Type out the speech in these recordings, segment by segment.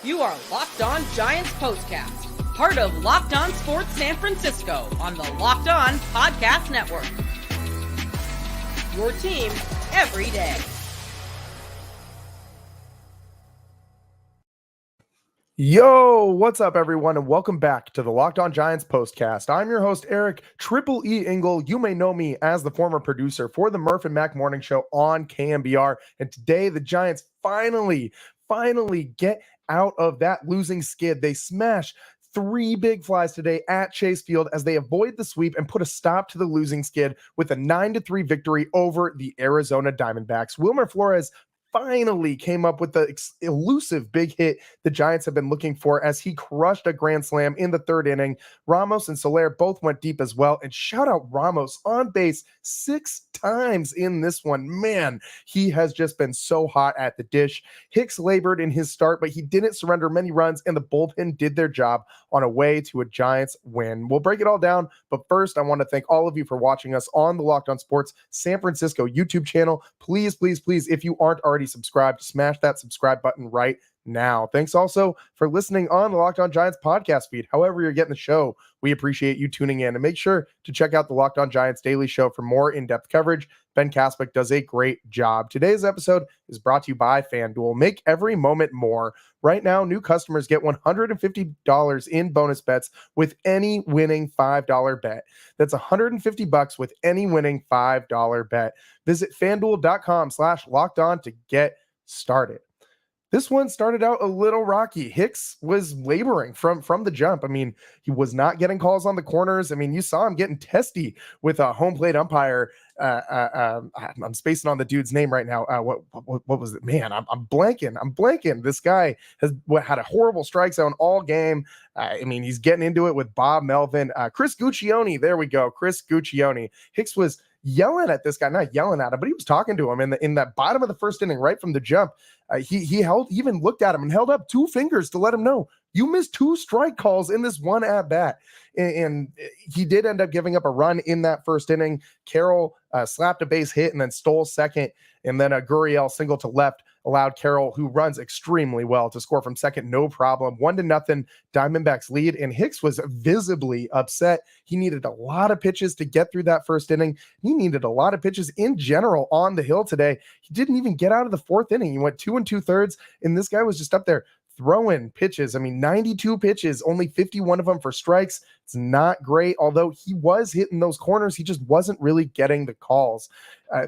You are Locked On Giants Postcast, part of Locked On Sports San Francisco on the Locked On Podcast Network. Your team every day. Yo, what's up, everyone, and welcome back to the Locked On Giants Postcast. I'm your host, Eric Triple E Engel. You may know me as the former producer for the Murph and Mac Morning Show on KMBR. And today, the Giants finally get out of that losing skid. They smash 3 big flies today at Chase Field as they avoid the sweep and put a stop to the losing skid with a 9-3 victory over the Arizona Diamondbacks. Wilmer Flores finally came up with the elusive big hit the Giants have been looking for as he crushed a grand slam in the 3rd inning. Ramos and Soler both went deep as well, and shout out Ramos on base 6 times in this one. Man, he has just been so hot at the dish. Hicks labored in his start, but he didn't surrender many runs, and the bullpen did their job on a way to a Giants win. We'll break it all down, but first I want to thank all of you for watching us on the Locked On Sports San Francisco YouTube channel. Please, if you aren't already subscribed, smash that subscribe button right now. Thanks also for listening on the Locked On Giants podcast feed. However you're getting the show, we appreciate you tuning in, and make sure to check out the Locked On Giants daily show for more in-depth coverage. Ben Kaspick does a great job. Today's episode is brought to you by FanDuel. Make every moment more. Right now, new customers get $150 in bonus bets with any winning $5 bet. That's $150 with any winning $5 bet. Visit FanDuel.com/lockedon to get started. This one started out a little rocky. Hicks was laboring from the jump. I mean, he was not getting calls on the corners. I mean, you saw him getting testy with a home plate umpire. I'm spacing on the dude's name right now. What was it? Man, I'm blanking. This guy has had a horrible strike zone all game. I mean, he's getting into it with Bob Melvin. Chris Guccione. There we go. Chris Guccione. Hicks was yelling at this guy, not yelling at him, but he was talking to him in that bottom of the 1st inning, right from the jump. He even looked at him and held up 2 fingers to let him know, you missed 2 strike calls in this one at bat. And he did end up giving up a run in that 1st inning. Carroll slapped a base hit and then stole second. And then a Gurriel single to left allowed Carroll, who runs extremely well, to score from second, no problem. 1-0 Diamondbacks lead, and Hicks was visibly upset. He needed a lot of pitches to get through that 1st inning. He needed a lot of pitches in general on the hill today. He didn't even get out of the 4th inning. He went 2 2/3, and this guy was just up there throwing pitches. I mean, 92 pitches, only 51 of them for strikes. It's not great, although he was hitting those corners. He just wasn't really getting the calls.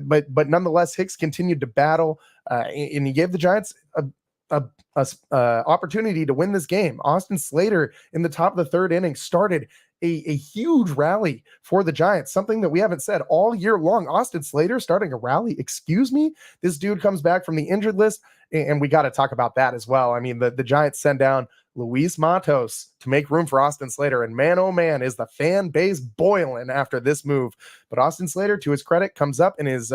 But nonetheless, Hicks continued to battle, and he gave the Giants a opportunity to win this game. Austin Slater in the top of the 3rd inning started a huge rally for the Giants, something that we haven't said all year long. Austin Slater starting a rally? Excuse me? This dude comes back from the injured list, and we got to talk about that as well. I mean, the Giants send down Luis Matos to make room for Austin Slater, and man, oh man, is the fan base boiling after this move. But Austin Slater, to his credit, comes up and is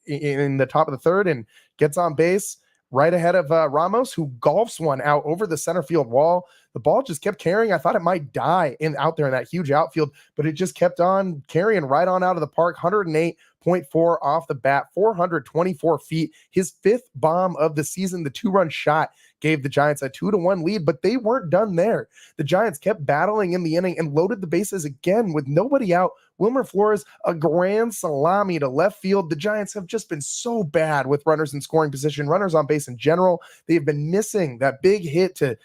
in the top of the 3rd and gets on base right ahead of Ramos, who golfs one out over the center field wall. The ball just kept carrying. I thought it might die out there in that huge outfield, but it just kept on carrying right on out of the park. 108.4 off the bat, 424 feet. His 5th bomb of the season. The 2-run shot gave the Giants a 2-1 lead, but they weren't done there. The Giants kept battling in the inning and loaded the bases again with nobody out. Wilmer Flores, a grand salami to left field. The Giants have just been so bad with runners in scoring position, runners on base in general. They have been missing that big hit to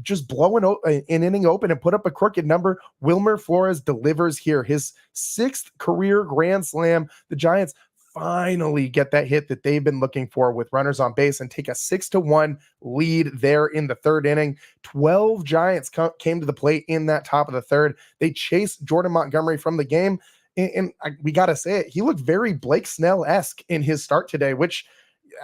just blow an inning open and put up a crooked number. Wilmer Flores delivers here, his 6th career grand slam. The Giants finally get that hit that they've been looking for with runners on base and take a 6-1 lead there in the 3rd inning. 12 Giants came to the plate in that top of the 3rd. They chased Jordan Montgomery from the game. And we got to say it, he looked very Blake Snell-esque in his start today, which,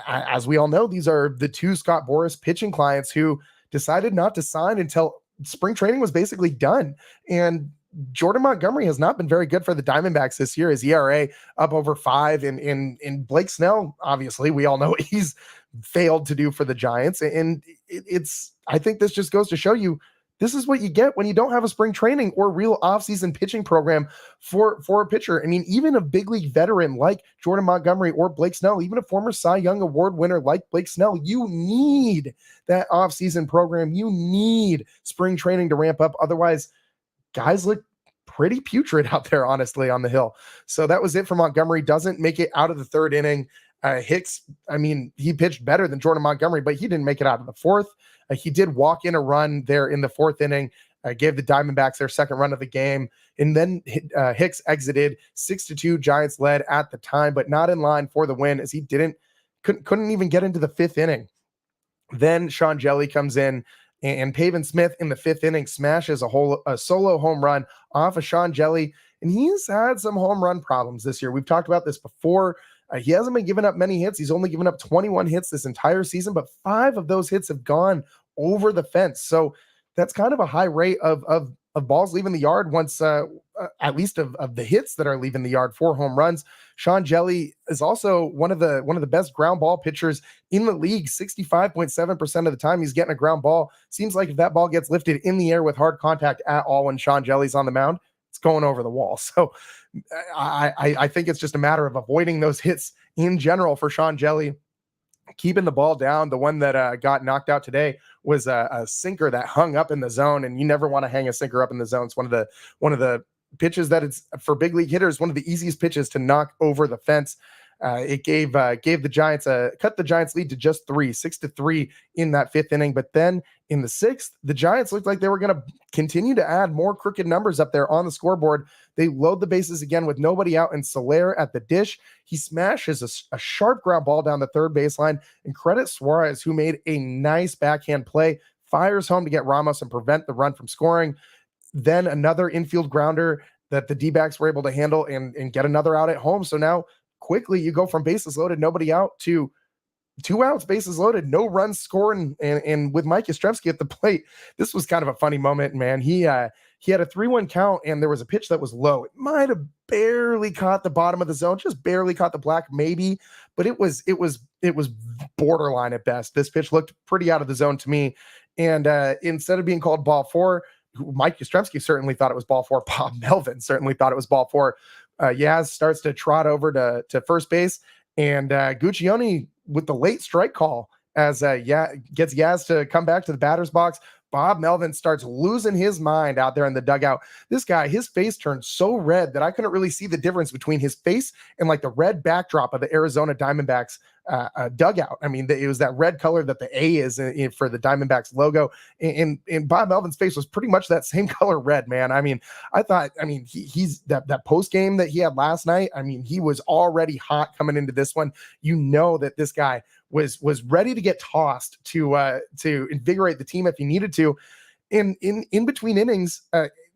as we all know, these are the 2 Scott Boras pitching clients who decided not to sign until spring training was basically done. And Jordan Montgomery has not been very good for the Diamondbacks this year. His ERA up over 5, and Blake Snell, obviously, we all know what he's failed to do for the Giants. And I think this just goes to show you this is what you get when you don't have a spring training or real offseason pitching program for a pitcher. I mean, even a big league veteran like Jordan Montgomery or Blake Snell, even a former Cy Young Award winner like Blake Snell, you need that offseason program. You need spring training to ramp up. Otherwise, guys look pretty putrid out there, honestly, on the hill. So that was it for Montgomery. Doesn't make it out of the third inning. Hicks, I mean, he pitched better than Jordan Montgomery, but he didn't make it out of the fourth. He did walk in a run there in the fourth inning, gave the Diamondbacks their second run of the game. And then Hicks exited 6-2. Giants led at the time, but not in line for the win as he couldn't even get into the fifth inning. Then Sean Jelly comes in, and Pavin Smith in the fifth inning smashes a solo home run off of Sean Jelly. And he's had some home run problems this year. We've talked about this before. He hasn't been giving up many hits. He's only given up 21 hits this entire season, but 5 of those hits have gone over the fence. So that's kind of a high rate of balls leaving the yard once, at least of the hits that are leaving the yard, 4 home runs. Sean Jelly is also one of the best ground ball pitchers in the league. 65.7% of the time he's getting a ground ball. Seems like if that ball gets lifted in the air with hard contact at all when Sean Jelly's on the mound, it's going over the wall. So I think it's just a matter of avoiding those hits in general for Sean Jelly. Keeping the ball down. The one that got knocked out today was a sinker that hung up in the zone, and you never want to hang a sinker up in the zone. It's one of the pitches that it's for big league hitters, one of the easiest pitches to knock over the fence. It gave the Giants cut the Giants lead to just 6-3 in that fifth inning. But then in the sixth, the Giants looked like they were going to continue to add more crooked numbers up there on the scoreboard. They load the bases again with nobody out and Soler at the dish. He smashes a sharp ground ball down the third baseline, and credit Suarez, who made a nice backhand play, fires home to get Ramos and prevent the run from scoring. Then another infield grounder that the D-backs were able to handle and get another out at home. So now quickly you go from bases loaded, nobody out, to 2 outs, bases loaded, no runs scoring, and with Mike Yastrzemski at the plate. This was kind of a funny moment, man. He had a 3-1 count, and there was a pitch that was low. It might have barely caught the bottom of the zone, just barely caught the black, maybe, but it was borderline at best. This pitch looked pretty out of the zone to me, and instead of being called ball 4, Mike Yastrzemski certainly thought it was ball 4. Bob Melvin certainly thought it was ball 4. Yaz starts to trot over to first base, and Guccione with the late strike call as gets Yaz to come back to the batter's box. Bob Melvin starts losing his mind out there in the dugout. This guy, his face turned so red that I couldn't really see the difference between his face and like the red backdrop of the Arizona Diamondbacks dugout. I mean, it was that red color that the A is for the Diamondbacks logo. And Bob Melvin's face was pretty much that same color red, man. I mean, he's that post game that he had last night. I mean, he was already hot coming into this one. You know that this guy was ready to get tossed to invigorate the team if he needed to. In between innings,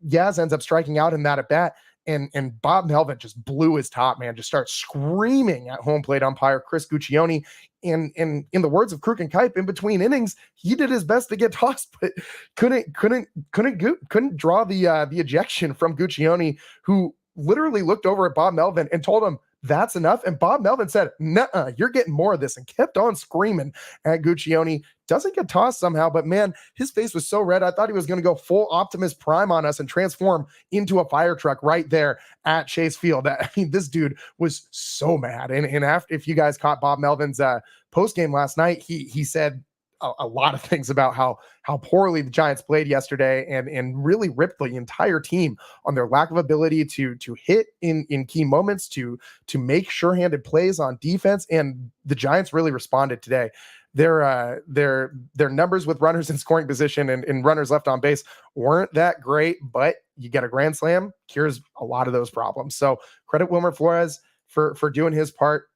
Yaz ends up striking out in that at bat. And Bob Melvin just blew his top, man, just starts screaming at home plate umpire Chris Guccione. And in the words of Kruk and Kipe, in between innings, he did his best to get tossed, but couldn't draw the ejection from Guccione, who literally looked over at Bob Melvin and told him, "That's enough." And Bob Melvin said, "Nuh-uh, you're getting more of this," and kept on screaming at Guccione. Doesn't get tossed somehow, but man, his face was so red. I thought he was going to go full Optimus Prime on us and transform into a fire truck right there at Chase Field. I mean, this dude was so mad. And after, if you guys caught Bob Melvin's post game last night, he said a lot of things about how poorly the Giants played yesterday, and really ripped the entire team on their lack of ability to hit in key moments, to make sure-handed plays on defense. And the Giants really responded today. Their numbers with runners in scoring position and runners left on base weren't that great, but you get a grand slam, cures a lot of those problems. So credit Wilmer Flores for doing his part.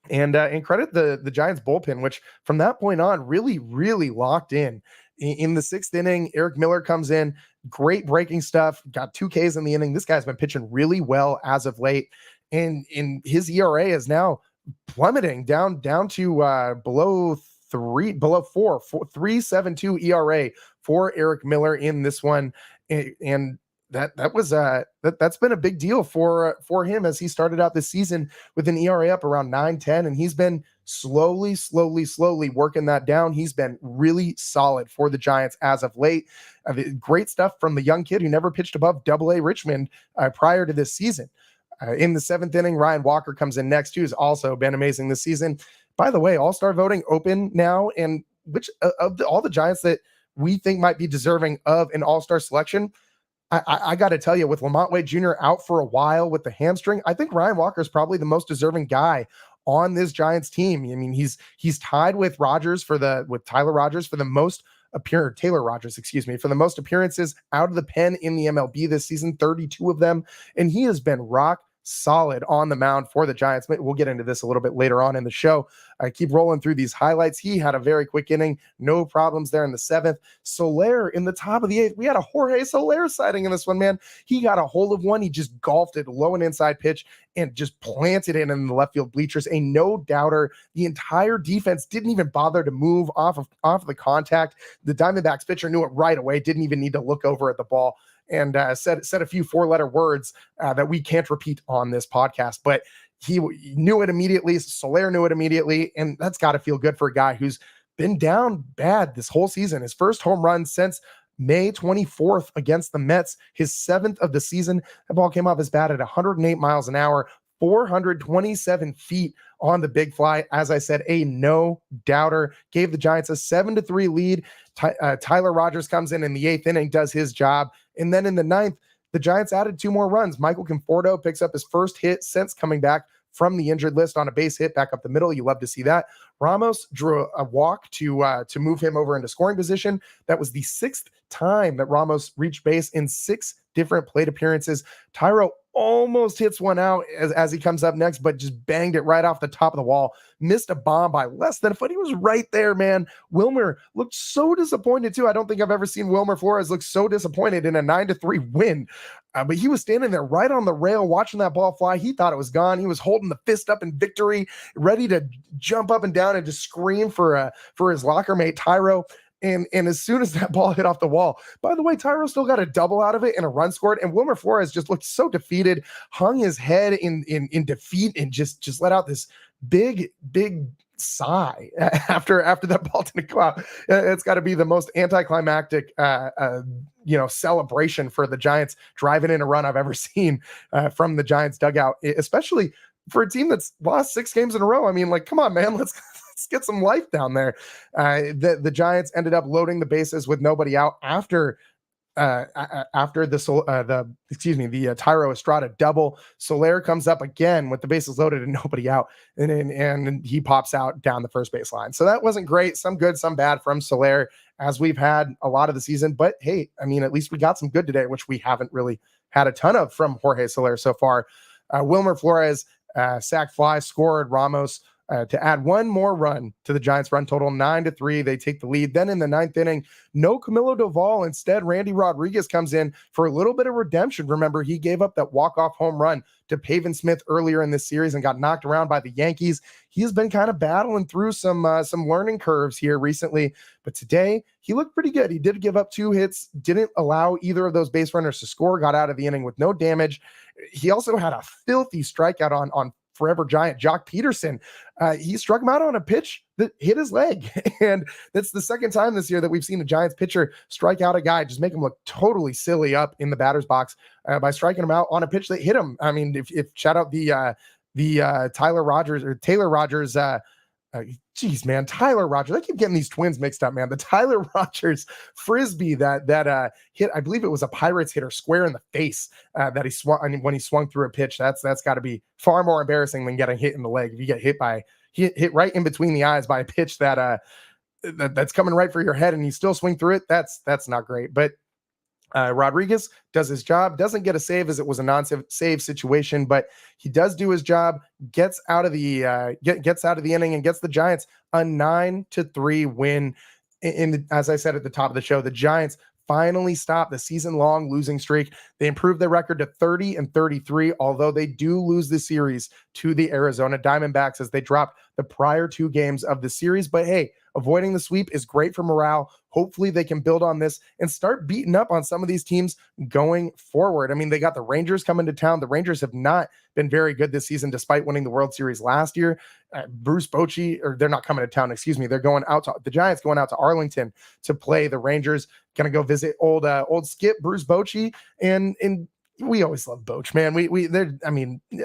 And credit the Giants bullpen, which from that point on really, really locked in. In the sixth inning, Eric Miller comes in, great breaking stuff, got 2 Ks in the inning. This guy's been pitching really well as of late. And his ERA is now plummeting down to below 4, 3.72 ERA for Eric Miller in this one. And that's been a big deal for him as he started out this season with an ERA up around 9.10, and he's been slowly working that down. He's been really solid for the Giants as of late. Great stuff from the young kid who never pitched above Double-A Richmond prior to this season. In the 7th inning, Ryan Walker comes in next, who's also been amazing this season. By the way, all-star voting open now, and which of all the Giants that we think might be deserving of an all-star selection, I got to tell you, with Lamont Wade Jr. out for a while with the hamstring, I think Ryan Walker is probably the most deserving guy on this Giants team. I mean, he's tied with Tyler Rogers for the most Taylor Rogers, for the most appearances out of the pen in the MLB this season, 32 of them, and he has been rock solid on the mound for the Giants. We'll get into this a little bit later on in the show. I keep rolling through these highlights. He had a very quick inning, no problems there in the 7th. Soler in the top of the 8th. We had a Jorge Soler sighting in this one, man. He got a hold of one. He just golfed it low and inside pitch and just planted it in the left field bleachers. A no-doubter. The entire defense didn't even bother to move off of the contact. The Diamondbacks pitcher knew it right away. Didn't even need to look over at the ball. And said a few 4-letter words that we can't repeat on this podcast, but he knew it immediately. Soler knew it immediately, and that's got to feel good for a guy who's been down bad this whole season. His first home run since May 24th against the Mets, his 7th of the season. That ball came off his bat at 108 miles an hour, 427 feet on the big fly. As I said, a no-doubter. Gave the Giants a 7-3 lead. Tyler Rogers comes in the 8th inning, does his job. And then in the 9th, the Giants added 2 more runs. Michael Conforto picks up his first hit since coming back from the injured list on a base hit back up the middle. You love to see that. Ramos drew a walk to move him over into scoring position. That was the 6th time that Ramos reached base in 6 different plate appearances. Tyro almost hits one out as he comes up next, but just banged it right off the top of the wall. Missed a bomb by less than a foot. He was right there, man. Wilmer looked so disappointed too. I don't think I've ever seen Wilmer Flores look so disappointed in a 9-3 win. But he was standing there right on the rail watching that ball fly. He thought it was gone. He was holding the fist up in victory, ready to jump up and down and just scream for his locker mate, Tyro. And as soon as that ball hit off the wall, by the way, Tyro still got a double out of it and a run scored. And Wilmer Flores just looked so defeated, hung his head in defeat, and just let out this big sigh after that ball didn't go out. It's got to be the most anticlimactic celebration for the Giants driving in a run I've ever seen from the Giants dugout, especially for a team that's lost 6 games in a row. I mean, like, come on, man, let's get some life down there. The Giants ended up loading the bases with nobody out after the Tyro Estrada double. Soler comes up again with the bases loaded and nobody out, and he pops out down the first base line. So that wasn't great. Some good, some bad from Soler, as we've had a lot of the season. But hey, I mean, at least we got some good today, which we haven't really had a ton of from Jorge Soler so far. Wilmer Flores sack fly, scored Ramos to add one more run to the Giants' run total, 9-3. They take the lead. Then in the 9th inning, no Camilo Doval. Instead, Randy Rodriguez comes in for a little bit of redemption. Remember, he gave up that walk-off home run to Pavin Smith earlier in this series and got knocked around by the Yankees. He has been kind of battling through some learning curves here recently, but today he looked pretty good. He did give up 2 hits, didn't allow either of those base runners to score, got out of the inning with no damage. He also had a filthy strikeout on forever Giant Jock Peterson. He struck him out on a pitch that hit his leg. And that's the second time this year that we've seen a Giants pitcher strike out a guy, just make him look totally silly up in the batter's box by striking him out on a pitch that hit him. I mean, if shout out the Taylor Rogers, Tyler Rogers. I keep getting these twins mixed up, man. The Tyler Rogers frisbee that hit, I believe it was a Pirates hitter square in the face that he swung. I mean, when he swung through a pitch, that's got to be far more embarrassing than getting hit in the leg. If you get hit right in between the eyes by a pitch that's coming right for your head and you still swing through it, that's not great. But Rodriguez does his job, doesn't get a save as it was a non-save situation, but he does do his job, gets out of the inning and gets the Giants a 9-3 win. As I said at the top of the show, the Giants finally stopped the season-long losing streak. They improved their record to 30-33, although they do lose the series to the Arizona Diamondbacks as they dropped the prior 2 games of the series. But hey, avoiding the sweep is great for morale. Hopefully they can build on this and start beating up on some of these teams going forward. I mean, they got the Rangers coming to town. The Rangers have not been very good this season despite winning the World Series last year. Bruce Bochy, or they're not coming to town, excuse me. They're going out to the Giants, going out to Arlington to play the Rangers. Going to go visit old Skip Bruce Bochy, and we always love Boch, man.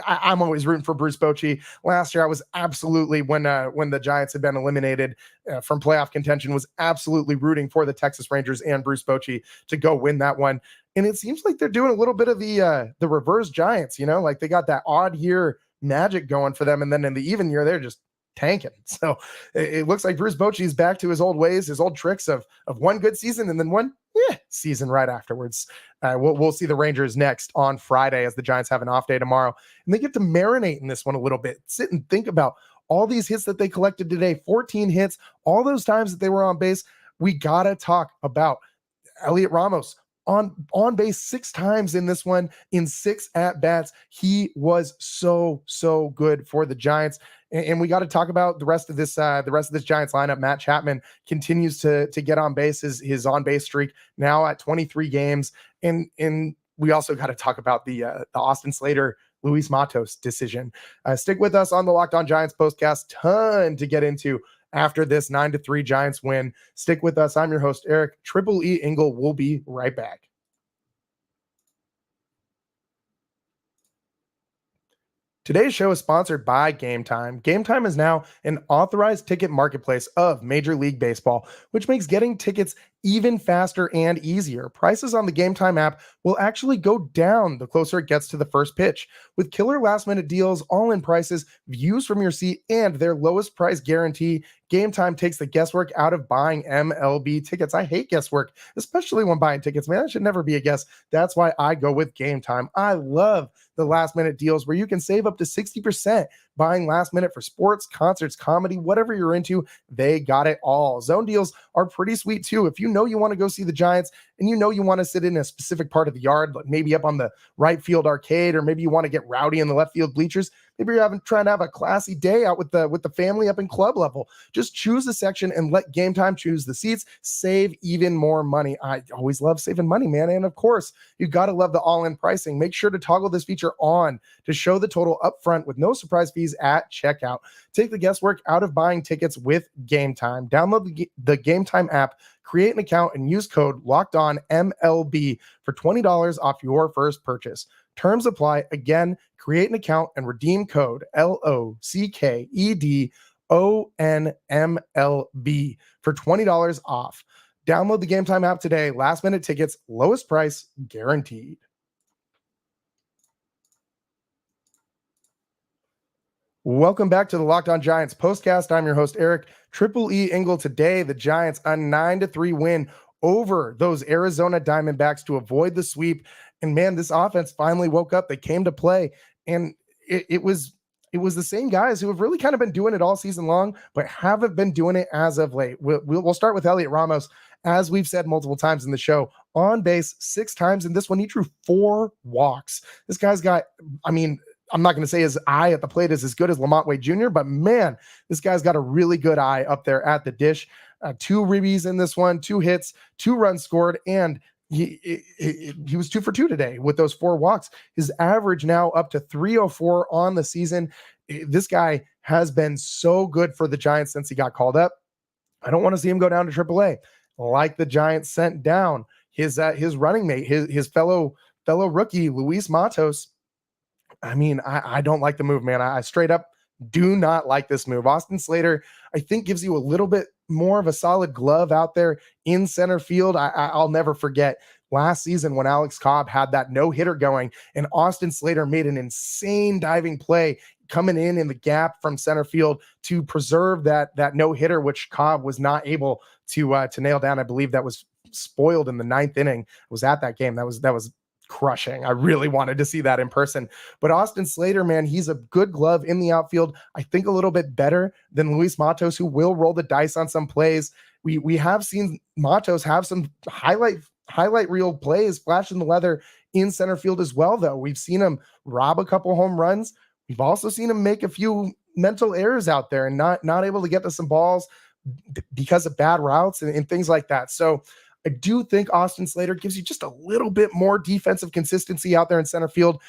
I'm always rooting for Bruce Bochy. Last year, I was absolutely, when the Giants had been eliminated from playoff contention, was absolutely rooting for the Texas Rangers and Bruce Bochy to go win that one. And it seems like they're doing a little bit of the reverse Giants, like they got that odd year magic going for them, and then in the even year, they're just tanking. So it looks like Bruce Bochy is back to his old ways, his old tricks of one good season and then one season right afterwards. We'll see the Rangers next on Friday as the Giants have an off day tomorrow, and they get to marinate in this one a little bit. Sit and think about all these hits that they collected today, 14 hits, all those times that they were on base. We got to talk about Elliot Ramos on base 6 times in this one in 6 at-bats. He was so good for the Giants. And we got to talk about the rest of this Giants lineup. Matt Chapman continues to get on base, his on base streak now at 23 games. And we also got to talk about the Austin Slater Luis Matos decision. Stick with us on the Locked On Giants postcast. Ton to get into after this 9-3 Giants win. Stick with us. I'm your host, Eric Triple E Engel. We'll be right back. Today's show is sponsored by Game Time. Game Time is now an authorized ticket marketplace of Major League Baseball, which makes getting tickets even faster and easier. Prices on the Game Time app will actually go down the closer it gets to the first pitch. With killer last-minute deals, all-in prices, views from your seat, and their lowest price guarantee, Game Time takes the guesswork out of buying MLB tickets. I hate guesswork, especially when buying tickets. Man, that should never be a guess. That's why I go with Game Time. I love the last-minute deals where you can save up to 60% buying last minute for sports, concerts, comedy, whatever you're into. They got it all. Zone deals are pretty sweet too. If you know you want to go see the Giants and you know you want to sit in a specific part of the yard, like maybe up on the right field arcade, or maybe you want to get rowdy in the left field bleachers, maybe you're trying to have a classy day out with the family up in club level. Just choose a section and let Game Time choose the seats. Save even more money. I always love saving money, man. And of course, you got to love the all-in pricing. Make sure to toggle this feature on to show the total up front with no surprise fees at checkout. Take the guesswork out of buying tickets with Game Time. Download the Game Time app, create an account, and use code LOCKEDONMLB for $20 off your first purchase. Terms apply. Again, create an account and redeem code LOCKEDONMLB for $20 off. Download the Game Time app today. Last minute tickets, lowest price guaranteed. Welcome back to the Locked On Giants postcast. I'm your host, Eric Triple E Engel. Today, the Giants a 9-3 win over those Arizona Diamondbacks to avoid the sweep. And man, this offense finally woke up. They came to play, and it was the same guys who have really kind of been doing it all season long, but haven't been doing it as of late. We'll start with Elliot Ramos. As we've said multiple times in the show, on base 6 times. In this one, he drew 4 walks. This guy's got, I'm not going to say his eye at the plate is as good as Lamont Wade Jr., but man, this guy's got a really good eye up there at the dish. 2 ribbies in this one, 2 hits, 2 runs scored, and he was 2 for 2 today with those 4 walks. His average now up to 304 on the season. This guy has been so good for the Giants since he got called up. I don't want to see him go down to AAA like the Giants sent down his running mate, his fellow rookie, Luis Matos. I don't like the move, man. I straight up do not like this move. Austin Slater, I think, gives you a little bit more of a solid glove out there in center field. I'll never forget last season when Alex Cobb had that no-hitter going, and Austin Slater made an insane diving play coming in the gap from center field to preserve that no-hitter, which Cobb was not able to nail down. I believe that was spoiled in the 9th inning. I was at that game. That was crushing. I really wanted to see that in person. But Austin Slater, man, he's a good glove in the outfield. I think a little bit better than Luis Matos, who will roll the dice on some plays. We have seen Matos have some highlight reel plays, flashing the leather in center field as well, though. We've seen him rob a couple home runs. We've also seen him make a few mental errors out there and not able to get to some balls because of bad routes and things like that. So I do think Austin Slater gives you just a little bit more defensive consistency out there in center field,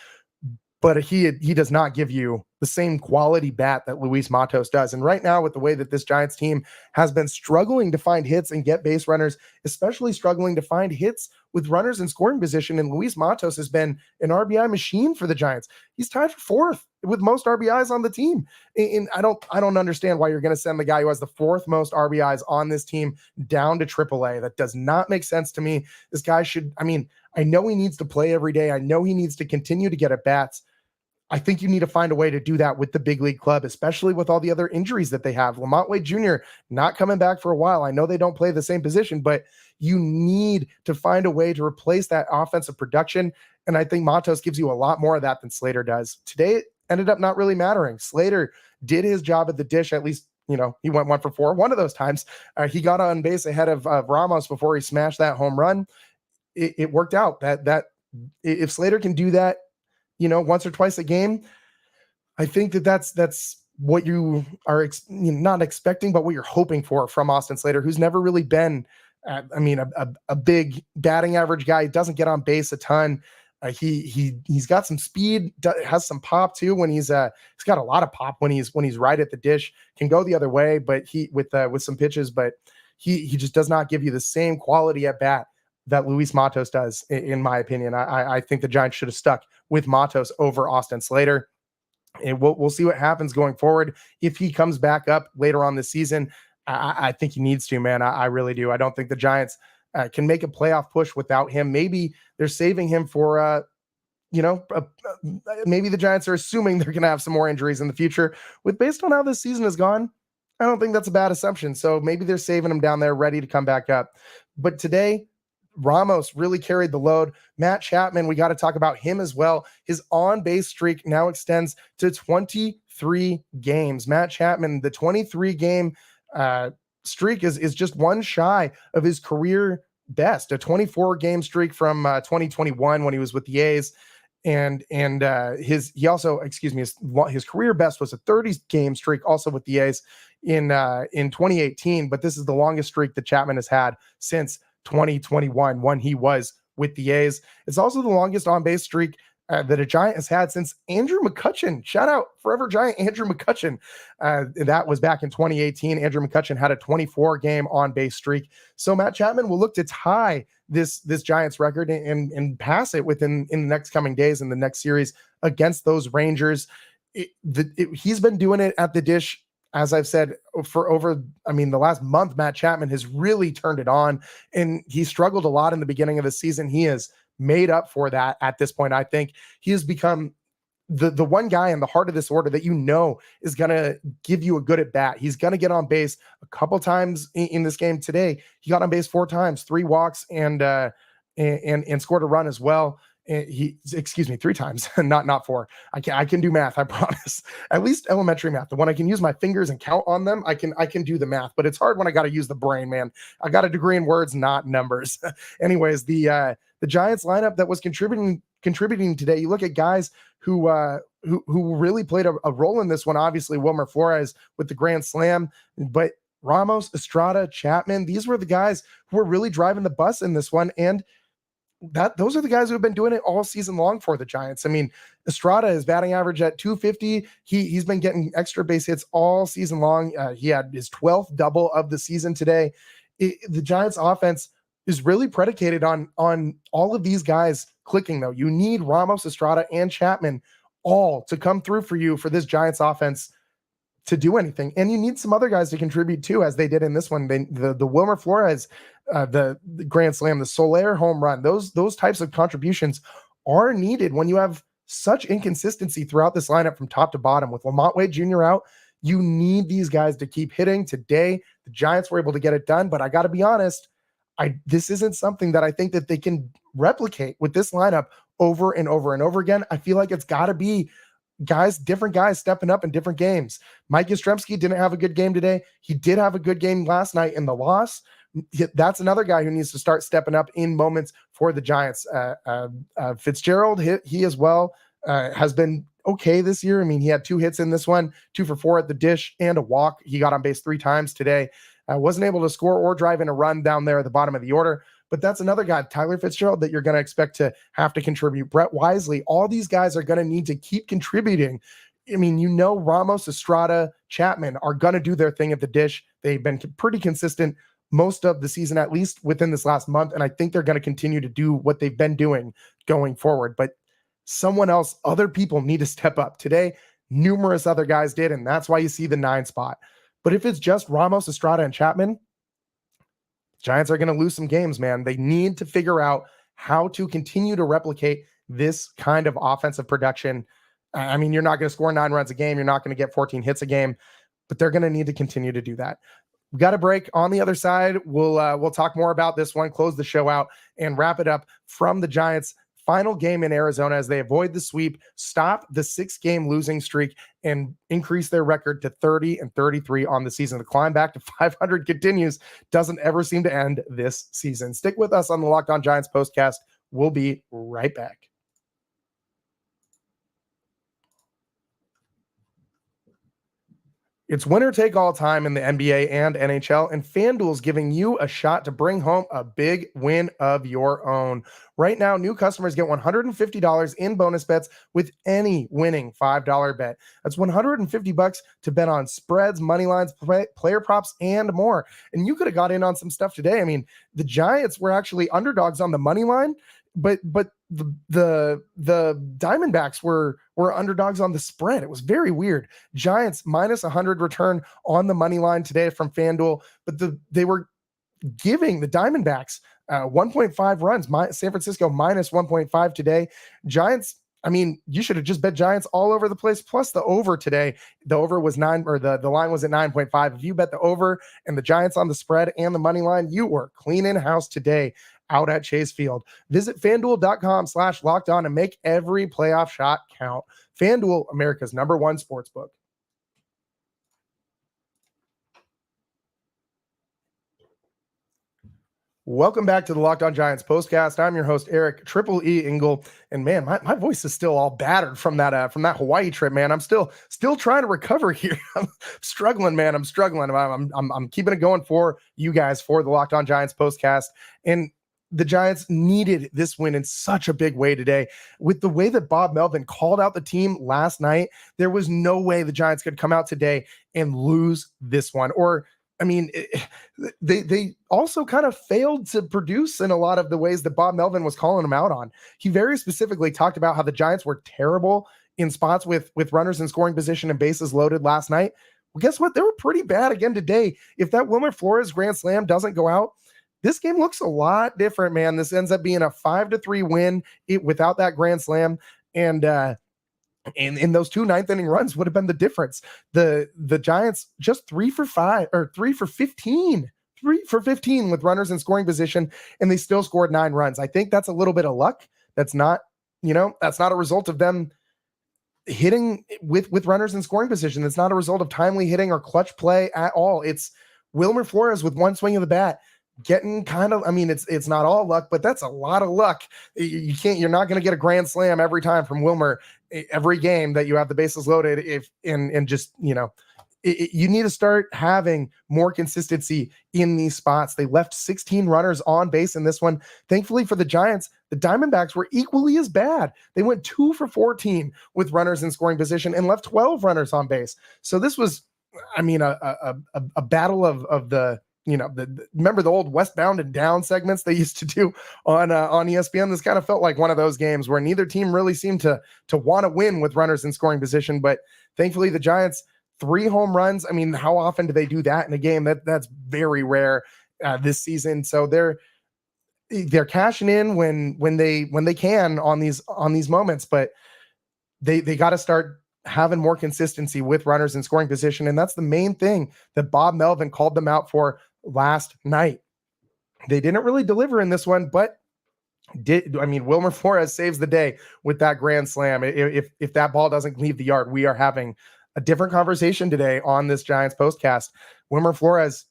but he does not give you the same quality bat that Luis Matos does. And right now, with the way that this Giants team has been struggling to find hits and get base runners, especially struggling to find hits with runners in scoring position, and Luis Matos has been an RBI machine for the Giants. He's tied for fourth with most RBIs on the team. And I don't understand why you're going to send the guy who has the fourth most RBIs on this team down to AAA. That does not make sense to me. This guy should, I know he needs to play every day. I know he needs to continue to get at bats. I think you need to find a way to do that with the big league club, especially with all the other injuries that they have. Lamont Wade Jr. not coming back for a while. I know they don't play the same position, but you need to find a way to replace that offensive production. And I think Matos gives you a lot more of that than Slater does. Today, it ended up not really mattering. Slater did his job at the dish, at least, he went 1 for 4. One of those times he got on base ahead of Ramos before he smashed that home run. It worked out that if Slater can do that, once or twice a game, I think that's what you are not expecting, but what you're hoping for from Austin Slater, who's never really been, a big batting average guy. He doesn't get on base a ton. He's got some speed, has some pop too. When he's got a lot of pop when he's right at the dish, can go the other way, but with some pitches, but he just does not give you the same quality at bat that Luis Matos does, in my opinion. I think the Giants should have stuck with Matos over Austin Slater. And we'll see what happens going forward. If he comes back up later on this season, I think he needs to, man. I really do. I don't think the Giants can make a playoff push without him. Maybe they're saving him for, maybe the Giants are assuming they're going to have some more injuries in the future. Based on how this season has gone, I don't think that's a bad assumption. So maybe they're saving him down there, ready to come back up. But today, Ramos really carried the load. Matt Chapman, we got to talk about him as well. His on-base streak now extends to 23 games. Matt Chapman, the 23-game streak is just one shy of his career best, a 24-game streak from 2021 when he was with the A's. And his career best was a 30-game streak also with the A's in 2018. But this is the longest streak that Chapman has had since 2021 when he was with the A's. It's also the longest on-base streak that a Giant has had since Andrew McCutchen. Shout out forever Giant Andrew McCutchen. That was back in 2018. Andrew McCutchen had a 24-game on-base streak. So Matt Chapman will look to tie this Giants record and pass it in the next coming days in the next series against those Rangers. He's been doing it at the dish, as I've said, for over, the last month. Matt Chapman has really turned it on, and he struggled a lot in the beginning of the season. He has made up for that at this point. I think he has become the one guy in the heart of this order that is going to give you a good at bat. He's going to get on base a couple times in this game. Today, he got on base 4 times, 3 walks, and scored a run as well. 3 times, not 4. I can do math. I promise. At least elementary math. The one I can use my fingers and count on them. I can do the math, but it's hard when I got to use the brain, man. I got a degree in words, not numbers. Anyways, the Giants lineup that was contributing today. You look at guys who really played a role in this one. Obviously, Wilmer Flores with the grand slam, but Ramos, Estrada, Chapman. These were the guys who were really driving the bus in this one, and those are the guys who have been doing it all season long for the Giants. Estrada is batting average at 250. He's been getting extra base hits all season long. He had his 12th double of the season today. The Giants offense is really predicated on all of these guys clicking, though. You need Ramos, Estrada, and Chapman all to come through for you for this Giants offense to do anything. And you need some other guys to contribute too, as they did in this one. The Wilmer Flores, the grand slam, the Soler home run, those types of contributions are needed when you have such inconsistency throughout this lineup from top to bottom. With Lamont Wade Jr. out, you need these guys to keep hitting. Today, the Giants were able to get it done, but I got to be honest, this isn't something that I think that they can replicate with this lineup over and over and over again. I feel like it's got to be different guys stepping up in different games. Mike Yastrzemski didn't have a good game today. He did have a good game last night in the loss. That's another guy who needs to start stepping up in moments for the Giants. Fitzgerald, he as well. has been okay this year. I mean, he had 2 hits in this one, 2 for 4 at the dish and a walk. He got on base 3 times today. Wasn't able to score or drive in a run down there at the bottom of the order. But that's another guy, Tyler Fitzgerald, that you're going to expect to have to contribute. Brett Wisely, all these guys are going to need to keep contributing. I mean, Ramos, Estrada, Chapman are going to do their thing at the dish. They've been pretty consistent most of the season, at least within this last month. And I think they're going to continue to do what they've been doing going forward. But someone else, other people need to step up. Today, numerous other guys did, and that's why you see the 9 spot. But if it's just Ramos, Estrada, and Chapman, Giants are going to lose some games, man. They need to figure out how to continue to replicate this kind of offensive production. I mean, you're not going to score 9 runs a game. You're not going to get 14 hits a game, but they're going to need to continue to do that. We got a break. On the other side, we'll talk more about this one, close the show out, and wrap it up from the Giants' final game in Arizona as they avoid the sweep, stop the 6-game losing streak, and increase their record to 30-33 on the season. The climb back to 500 continues. Doesn't ever seem to end this season. Stick with us on the Locked On Giants postcast. We'll be right back. It's winner take all time in the NBA and NHL, and FanDuel's giving you a shot to bring home a big win of your own. Right now, new customers get $150 in bonus bets with any winning $5 bet. That's $150 to bet on spreads, money lines, player props, and more. And you could have got in on some stuff today. I mean, the Giants were actually underdogs on the money line, but the Diamondbacks were underdogs on the spread. It was very weird. Giants minus 100 return on the money line today from FanDuel, but they were giving the Diamondbacks 1.5 runs. San Francisco minus 1.5 today. Giants, I mean, you should have just bet Giants all over the place. Plus the over today, the over was 9, or the line was at 9.5. If you bet the over and the Giants on the spread and the money line, you were cleaning house today out at Chase Field. Visit FanDuel.com/lockedon and make every playoff shot count. FanDuel, America's #1 sportsbook. Welcome back to the Locked On Giants postcast. I'm your host, Eric Triple E Engel. And man, my voice is still all battered from that Hawaii trip, man. I'm still trying to recover here. I'm struggling, man. I'm struggling. I'm keeping it going for you guys for the Locked On Giants postcast. And the Giants needed this win in such a big way today. With the way that Bob Melvin called out the team last night, there was no way the Giants could come out today and lose this one. Or, I mean, they also kind of failed to produce in a lot of the ways that Bob Melvin was calling them out on. He very specifically talked about how the Giants were terrible in spots with runners in scoring position and bases loaded last night. Well, guess what? They were pretty bad again today. If that Wilmer Flores grand slam doesn't go out, this game looks a lot different, man. This ends up being a 5-3 win without that grand slam. And in those 2 ninth-inning runs would have been the difference. The Giants just 3 for 15 with runners in scoring position, and they still scored 9 runs. I think that's a little bit of luck. That's not a result of them hitting with runners in scoring position. That's not a result of timely hitting or clutch play at all. It's Wilmer Flores with one swing of the bat getting kind of, I mean, it's not all luck, but that's a lot of luck. You're not going to get a grand slam every time from Wilmer every game that you have the bases loaded. You need to start having more consistency in these spots. They left 16 runners on base in this one. Thankfully for the Giants, the Diamondbacks were equally as bad. They went 2 for 14 with runners in scoring position and left 12 runners on base. So this was, I mean, a battle of the, remember the old Westbound and Down segments they used to do on ESPN? This kind of felt like one of those games where neither team really seemed to want to win with runners in scoring position. But thankfully, the Giants, 3 home runs. I mean, how often do they do that in a game? That's very rare this season. So they're cashing in when they can on these moments. But they got to start having more consistency with runners in scoring position, and that's the main thing that Bob Melvin called them out for last night. They didn't really deliver in this one, but Wilmer Flores saves the day with that grand slam. If that ball doesn't leave the yard, we are having a different conversation today on this Giants postcast. Wilmer Flores,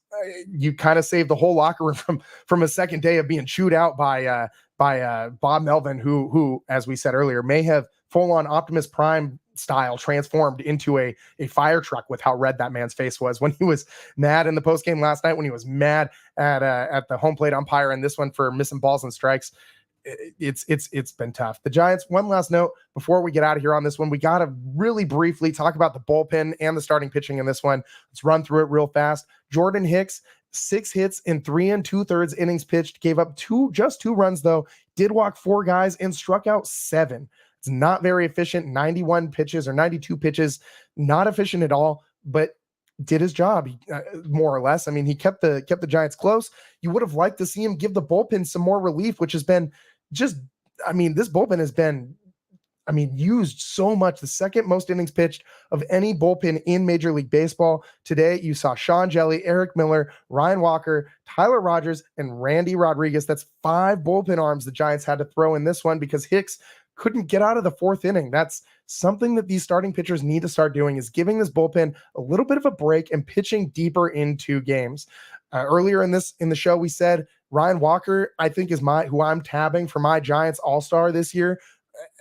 you kind of saved the whole locker room from a second day of being chewed out by Bob Melvin, who, as we said earlier, may have full-on Optimus Prime style transformed into a fire truck with how red that man's face was when he was mad in the postgame last night, when he was mad at the home plate umpire, and this one for missing balls and strikes. It's been tough. The Giants, one last note before we get out of here on this one, we got to really briefly talk about the bullpen and the starting pitching in this one. Let's run through it real fast. Jordan Hicks, 6 hits in 3 2/3 innings pitched, gave up just two runs though, did walk 4 guys and struck out 7. It's not very efficient. 91 pitches or 92 pitches, not efficient at all, but did his job more or less. I mean, he kept the Giants close. You would have liked to see him give the bullpen some more relief, which has been this bullpen has been, used so much. The second most innings pitched of any bullpen in Major League Baseball. Today, you saw Sean Jelly, Eric Miller, Ryan Walker, Tyler Rogers, and Randy Rodriguez. That's 5 bullpen arms the Giants had to throw in this one because Hicks couldn't get out of the 4th inning. That's something that these starting pitchers need to start doing, is giving this bullpen a little bit of a break and pitching deeper into games. Earlier in the show, we said Ryan Walker, I think, is who I'm tabbing for my Giants All-Star this year.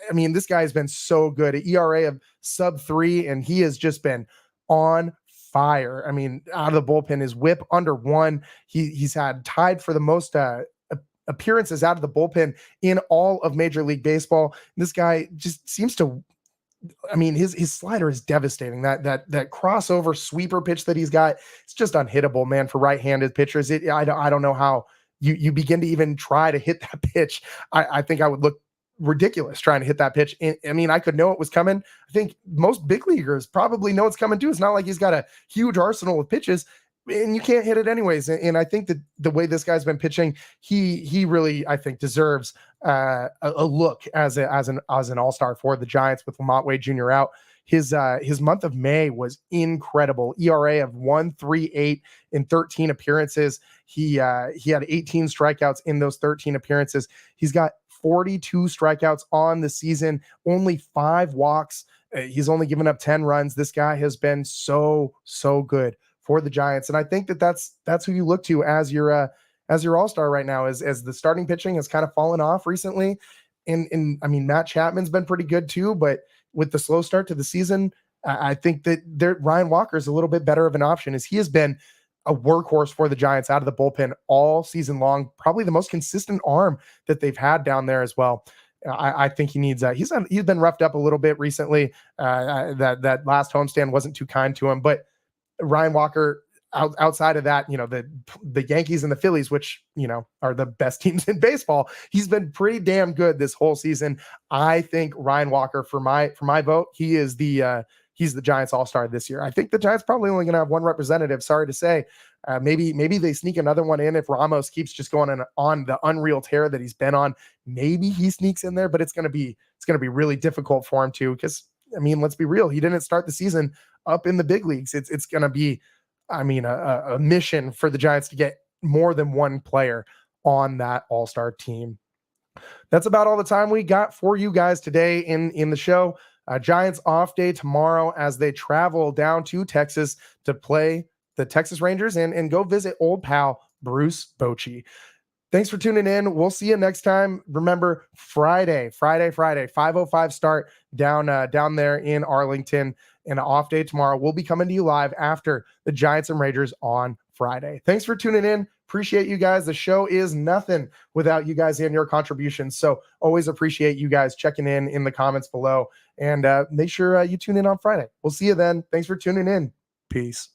I mean, this guy has been so good. An ERA of sub-3, and he has just been on fire. I mean, out of the bullpen, his whip under 1. He's had tied for the most appearances out of the bullpen in all of Major League Baseball. This guy just seems to, his slider is devastating. That crossover sweeper pitch that he's got, it's just unhittable, man, for right-handed pitchers. I don't know how you begin to even try to hit that pitch. I think I would look ridiculous trying to hit that pitch. I could know it was coming. I think most big leaguers probably know it's coming too. It's not like he's got a huge arsenal of pitches, and you can't hit it anyways. And I think that the way this guy's been pitching, he really, I think, deserves a look as an all-star for the Giants with Lamont Wade Jr. out. His month of May was incredible. ERA of 1.38 in 13 appearances. He had 18 strikeouts in those 13 appearances. He's got 42 strikeouts on the season, only 5 walks. He's only given up 10 runs. This guy has been so good for the Giants. And I think that's who you look to as your all-star right now, as the starting pitching has kind of fallen off recently. And Matt Chapman's been pretty good too, but with the slow start to the season, I think that Ryan Walker is a little bit better of an option, as he has been a workhorse for the Giants out of the bullpen all season long, probably the most consistent arm that they've had down there as well. I think he needs he's been roughed up a little bit recently. That last homestand wasn't too kind to him, but Ryan Walker, outside of that, the Yankees and the Phillies, which, are the best teams in baseball, he's been pretty damn good this whole season. I think Ryan Walker, for my vote, he's the Giants All-Star this year. I think the Giants probably only going to have one representative. Sorry to say. Maybe they sneak another one in if Ramos keeps just going on the unreal tear that he's been on. Maybe he sneaks in there, but it's going to be really difficult for him to, because let's be real, he didn't start the season up in the big leagues. It's going to be, a mission for the Giants to get more than one player on that all-star team. That's about all the time we got for you guys today in the show. Giants off day tomorrow as they travel down to Texas to play the Texas Rangers and go visit old pal Bruce Bochy. Thanks for tuning in. We'll see you next time. Remember, Friday, 5:05 start down there in Arlington, and an off day tomorrow. We'll be coming to you live after the Giants and Rangers on Friday. Thanks for tuning in. Appreciate you guys. The show is nothing without you guys and your contributions. So always appreciate you guys checking in the comments below, and make sure you tune in on Friday. We'll see you then. Thanks for tuning in. Peace.